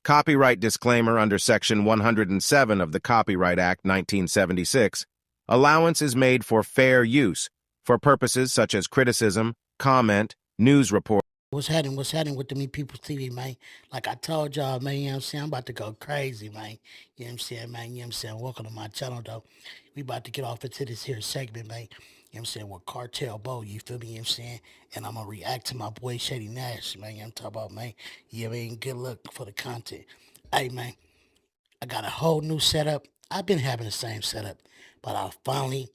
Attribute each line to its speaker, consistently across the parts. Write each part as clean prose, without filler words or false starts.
Speaker 1: Copyright disclaimer under Section 107 of the Copyright Act 1976. Allowance is made for fair use, for purposes such as criticism, comment, news report.
Speaker 2: What's happening with the Me People TV, man? Like I told y'all, man, you know what I'm saying? I'm about to go crazy, man. You know what I'm saying, man? You know what I'm saying? Welcome to my channel, though. We about to get off into this here segment, man. You know what I'm saying? With Cartel Bo, you feel me? You know what I'm saying? And I'm going to react to my boy Shady Nash, man. You know what I'm talking about, man? Yeah, man, good luck for the content. Hey, man, I got a whole new setup. I've been having the same setup, but I finally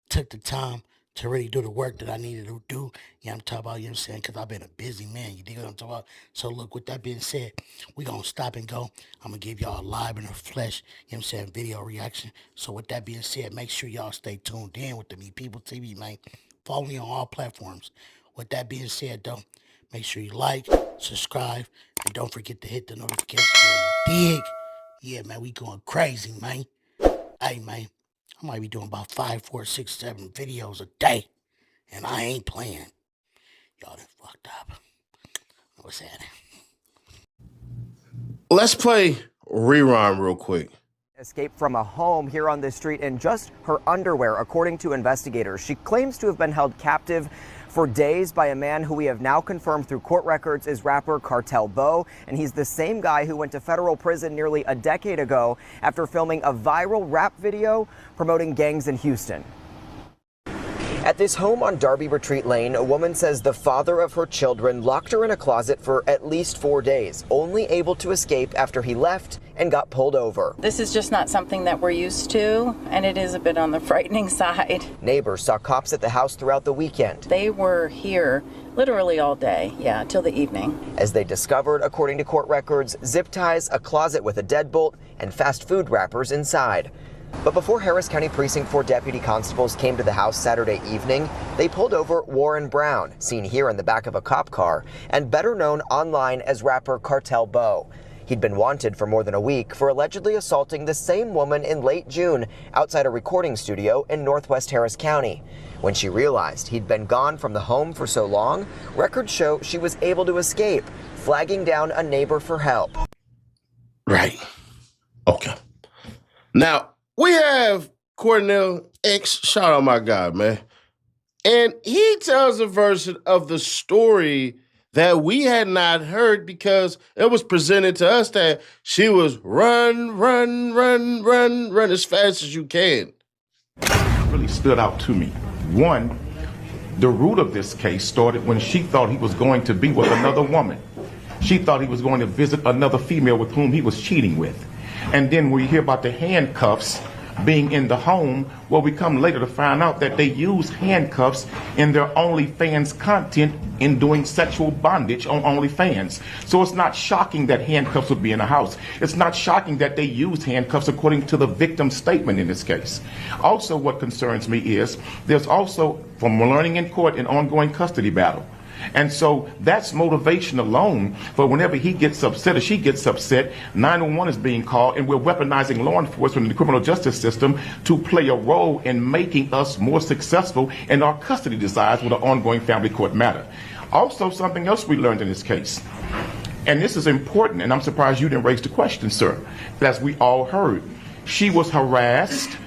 Speaker 2: took the time to really do the work that I needed to do. You know what I'm talking about, you know what I'm saying? Because I've been a busy man, you dig what I'm talking about? So look, with that being said, we're going to stop and go. I'm going to give y'all a live in the flesh, you know what I'm saying, video reaction. So with that being said, make sure y'all stay tuned in with the Me People TV, man. Follow me on all platforms. With that being said, though, make sure you like, subscribe, and don't forget to hit the notification bell. You dig? Yeah, man, we going crazy, man. Hey, man. I might be doing about 5, 4, 6, 7 videos a day. And I ain't playing. Y'all done fucked up. What's happening?
Speaker 3: Let's play Rerun real quick.
Speaker 4: Escaped from a home here on this street in just her underwear, according to investigators. She claims to have been held captive for days by a man who we have now confirmed through court records is rapper Cartel Bo, and he's the same guy who went to federal prison nearly a decade ago after filming a viral rap video promoting gangs in Houston. At this home on Darby Retreat Lane, a woman says the father of her children locked her in a closet for at least 4 days, only able to escape after he left and got pulled over.
Speaker 5: This is just not something that we're used to, and it is a bit on the frightening side.
Speaker 4: Neighbors saw cops at the house throughout the weekend.
Speaker 5: They were here literally all day, till the evening.
Speaker 4: As they discovered, according to court records, zip ties, a closet with a deadbolt, and fast food wrappers inside. But before Harris County Precinct 4 deputy constables came to the house Saturday evening, they pulled over Warren Brown, seen here in the back of a cop car, and better known online as rapper Cartel Bo. He'd been wanted for more than a week for allegedly assaulting the same woman in late June outside a recording studio in northwest Harris County. When she realized he'd been gone from the home for so long, records show she was able to escape, flagging down a neighbor for help.
Speaker 3: Right. Okay. Now, we have Cornell X, shout out my guy, man. And he tells a version of the story that we had not heard because it was presented to us that she was run as fast as you can.
Speaker 6: Really stood out to me. One, the root of this case started when she thought he was going to be with another woman. She thought he was going to visit another female with whom he was cheating with. And then we hear about the handcuffs being in the home, well, we come later to find out that they use handcuffs in their OnlyFans content in doing sexual bondage on OnlyFans. So it's not shocking that handcuffs would be in a house. It's not shocking that they used handcuffs according to the victim's statement in this case. Also, what concerns me is there's also, from learning in court, an ongoing custody battle. And so that's motivation alone for whenever he gets upset or she gets upset, 911 is being called, and we're weaponizing law enforcement and the criminal justice system to play a role in making us more successful in our custody desires with an ongoing family court matter. Also, something else we learned in this case, and this is important, and I'm surprised you didn't raise the question, sir, as we all heard, she was harassed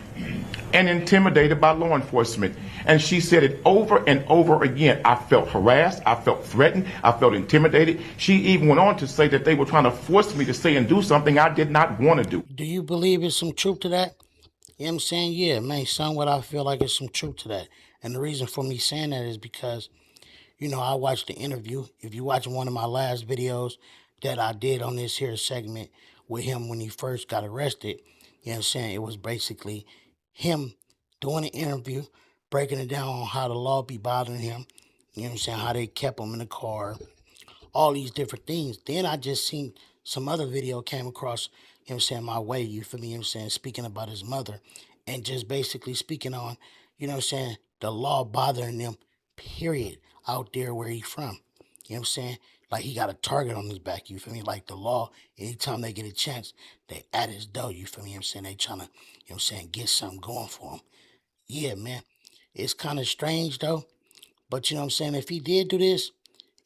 Speaker 6: and intimidated by law enforcement. And she said it over and over again. I felt harassed, I felt threatened, I felt intimidated. She even went on to say that they were trying to force me to say and do something I did not want to do.
Speaker 2: Do you believe there's some truth to that? You know what I'm saying? Yeah, man, somewhat I feel like there's some truth to that. And the reason for me saying that is because, you know, I watched the interview. If you watch one of my last videos that I did on this here segment with him when he first got arrested, you know what I'm saying? It was basically him doing an interview, breaking it down on how the law be bothering him, you know what I'm saying, how they kept him in the car, all these different things. Then I just seen some other video came across, you know what I'm saying, my way, you feel me, you know what I'm saying, speaking about his mother and just basically speaking on, you know what I'm saying, the law bothering them, period, out there where he from. You know what I'm saying? Like he got a target on his back, you feel me? Like the law, anytime they get a chance, they at his door, you feel me? You know what I'm saying? They trying to, you know what I'm saying, get something going for him. Yeah, man. It's kind of strange, though. But, you know what I'm saying, if he did do this,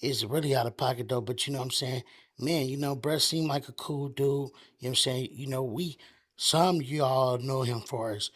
Speaker 2: it's really out of pocket, though. But, you know what I'm saying, man, bruh seemed like a cool dude. You know what I'm saying? Some of y'all know him for his,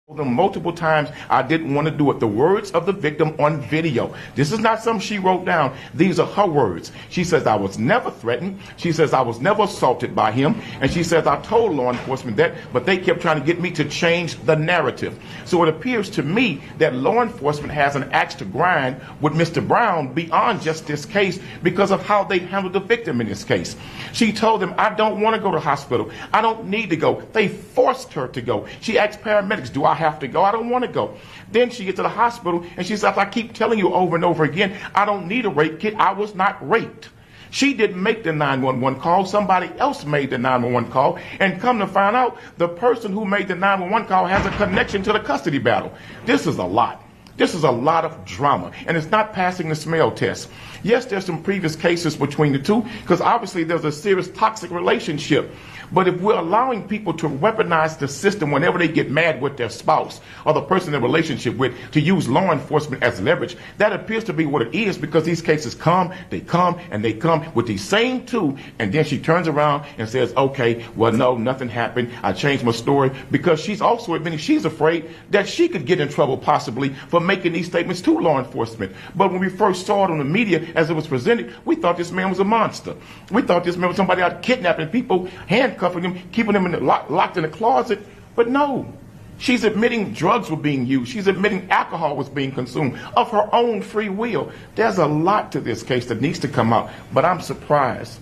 Speaker 6: Told them multiple times I didn't want to do it. The words of the victim on video. This is not something she wrote down. These are her words. She says, I was never threatened. She says, I was never assaulted by him. And she says, I told law enforcement that, but they kept trying to get me to change the narrative. So it appears to me that law enforcement has an axe to grind with Mr. Brown beyond just this case because of how they handled the victim in this case. She told them, I don't want to go to the hospital. I don't need to go. They forced her to go. She asked paramedics, do I have to go? I don't want to go. Then she gets to the hospital and she says, I keep telling you over and over again, I don't need a rape kit. I was not raped. She didn't make the 911 call. Somebody else made the 911 call. And come to find out, the person who made the 911 call has a connection to the custody battle. This is a lot. This is a lot of drama, and it's not passing the smell test. Yes, there's some previous cases between the two, because obviously there's a serious toxic relationship. But if we're allowing people to weaponize the system whenever they get mad with their spouse or the person in a relationship with, to use law enforcement as leverage, that appears to be what it is, because these cases come with these same two, and then she turns around and says, okay, well, no, nothing happened. I changed my story, because she's also admitting she's afraid that she could get in trouble possibly for making these statements to law enforcement. But when we first saw it on the media as it was presented, we thought this man was a monster. We thought this man was somebody out kidnapping people, handcuffing them, keeping them locked in a closet. But no, she's admitting drugs were being used. She's admitting alcohol was being consumed of her own free will. There's a lot to this case that needs to come out. But I'm surprised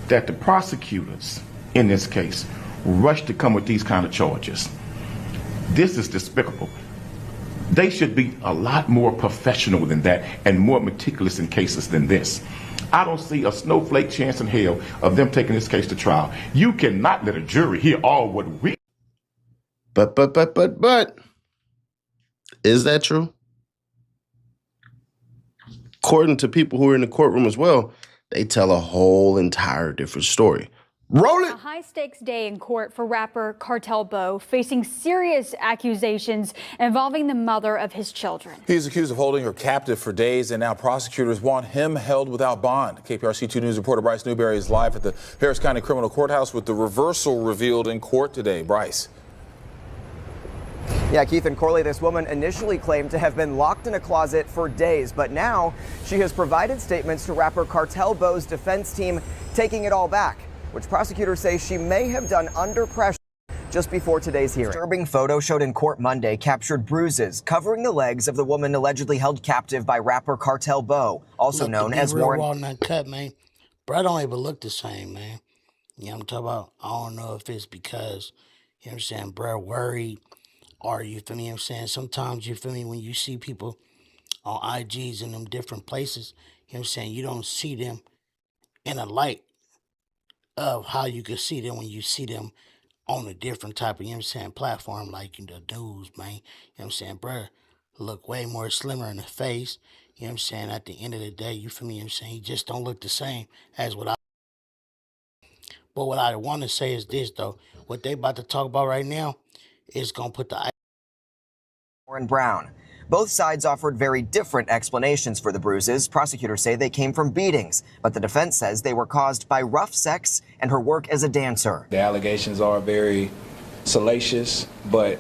Speaker 6: that the prosecutors in this case rushed to come with these kind of charges. This is despicable. They should be a lot more professional than that and more meticulous in cases than this. I don't see a snowflake chance in hell of them taking this case to trial. You cannot let a jury hear all what we...
Speaker 3: But, is that true? According to people who are in the courtroom as well, they tell a whole entire different story. Roll it!
Speaker 7: A high-stakes day in court for rapper Cartel Bo, facing serious accusations involving the mother of his children.
Speaker 8: He's accused of holding her captive for days, and now prosecutors want him held without bond. KPRC 2 News reporter Bryce Newberry is live at the Harris County Criminal Courthouse with the reversal revealed in court today. Bryce.
Speaker 4: Yeah, Keith and Corley, this woman initially claimed to have been locked in a closet for days, but now she has provided statements to rapper Cartel Bo's defense team, taking it all back, which prosecutors say she may have done under pressure just before today's hearing. A disturbing photo showed in court Monday captured bruises covering the legs of the woman allegedly held captive by rapper Cartel Bo, also known as Warren.
Speaker 2: Walnut cut, man. Bro, don't even look the same, man. You know what I'm talking about? I don't know if it's because, you know what I'm saying, bro, worried, or you feel me, you know what I'm saying? Sometimes, you feel me, when you see people on IGs in them different places, you know what I'm saying, you don't see them in a light of how you could see them when you see them on a different type of, you know what I'm saying, platform, like in the news, man. You know what I'm saying, bruh, look way more slimmer in the face. You know what I'm saying? At the end of the day, you feel me, you know what I'm saying? He just don't look the same as what I... But what I want to say is this, though. What they about to talk about right now is going to put the...
Speaker 4: Warren Brown. Both sides offered very different explanations for the bruises. Prosecutors say they came from beatings, but the defense says they were caused by rough sex and her work as a dancer.
Speaker 9: The allegations are very salacious, but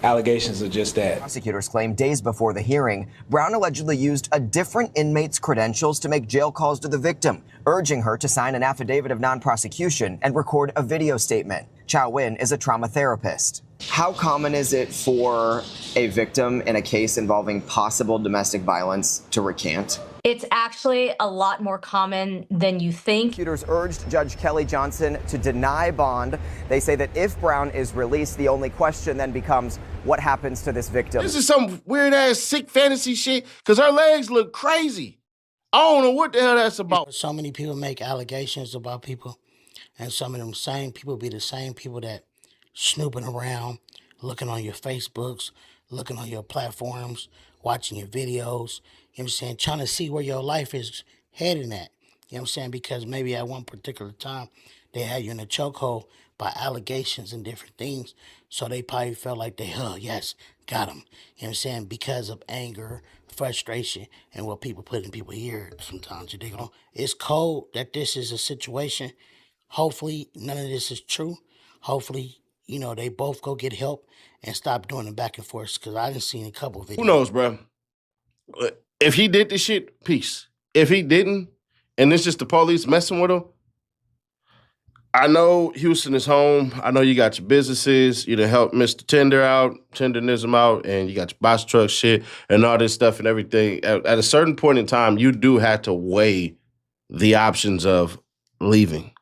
Speaker 9: allegations are just that.
Speaker 4: Prosecutors claim days before the hearing, Brown allegedly used a different inmate's credentials to make jail calls to the victim, urging her to sign an affidavit of non-prosecution and record a video statement. Chow Win is a trauma therapist. How common is it for a victim in a case involving possible domestic violence to recant?
Speaker 10: It's actually a lot more common than you think.
Speaker 4: Prosecutors urged Judge Kelly Johnson to deny bond. They say that if Brown is released, the only question then becomes what happens to this victim.
Speaker 3: This is some weird-ass sick fantasy shit, because her legs look crazy. I don't know what the hell that's about.
Speaker 2: So many people make allegations about people, and some of them same people be the same people that snooping around, looking on your Facebooks, looking on your platforms, watching your videos, you know what I'm saying, trying to see where your life is heading at. You know what I'm saying? Because maybe at one particular time, they had you in a chokehold by allegations and different things. So they probably felt like they, oh, yes, got him. You know what I'm saying? Because of anger, frustration, and what people put in people here sometimes. You dig on? It's cold that this is a situation. Hopefully, none of this is true. Hopefully, you know, they both go get help and stop doing the back and forth, because I done seen a couple of videos.
Speaker 3: Who knows, bro? If he did this shit, peace. If he didn't, and it's just the police messing with him, I know Houston is home. I know you got your businesses. You done help Mr. Tenderism out, and you got your box truck shit and all this stuff and everything. At a certain point in time, you do have to weigh the options of leaving.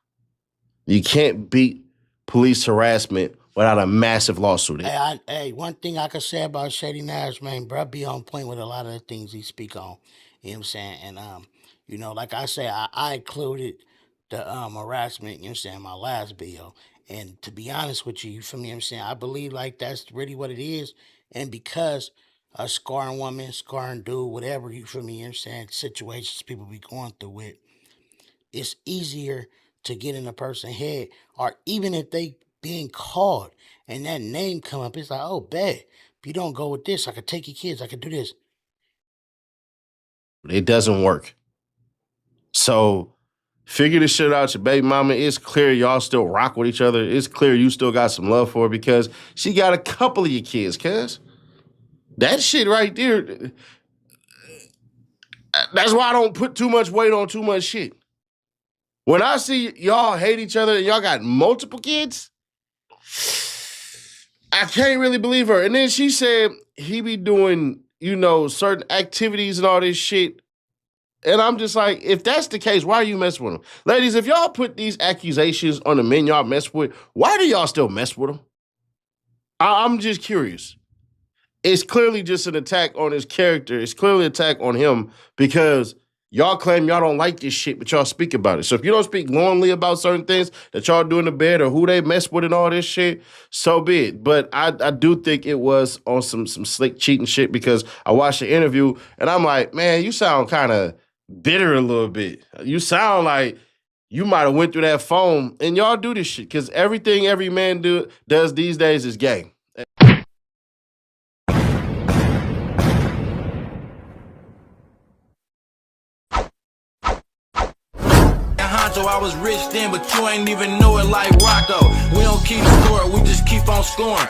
Speaker 3: You can't beat police harassment without a massive lawsuit.
Speaker 2: Hey, one thing I could say about Shady Nash, man, bro, be on point with a lot of the things he speak on. You know what I'm saying? And you know, like I say, I included the harassment, you know what I'm saying, in my last video. And to be honest with you, you feel me, you know what I'm saying? I believe like that's really what it is. And because a scarring woman, scarring dude, whatever, you feel me, you know what I'm saying, situations people be going through with, it's easier to get in a person's head, or even if they being called and that name come up, it's like, oh, bet, if you don't go with this, I could take your kids, I could do this.
Speaker 3: It doesn't work. So figure this shit out, your baby mama. It's clear y'all still rock with each other. It's clear you still got some love for her because she got a couple of your kids, cuz. That shit right there, that's why I don't put too much weight on too much shit. When I see y'all hate each other and y'all got multiple kids, I can't really believe her. And then she said he be doing, you know, certain activities and all this shit. And I'm just like, if that's the case, why are you messing with him? Ladies, if y'all put these accusations on the men y'all mess with, why do y'all still mess with them? I'm just curious. It's clearly just an attack on his character. It's clearly an attack on him because y'all claim y'all don't like this shit, but y'all speak about it. So if you don't speak glowingly about certain things that y'all do in the bed or who they mess with and all this shit, so be it. But I do think it was on some slick cheating shit because I watched the interview and I'm like, man, you sound kind of bitter a little bit. You sound like you might have went through that phone, and y'all do this shit because everything every man does these days is game.
Speaker 11: I was rich then, but you ain't even know it like Rocco. We don't keep score, we just keep on scoring.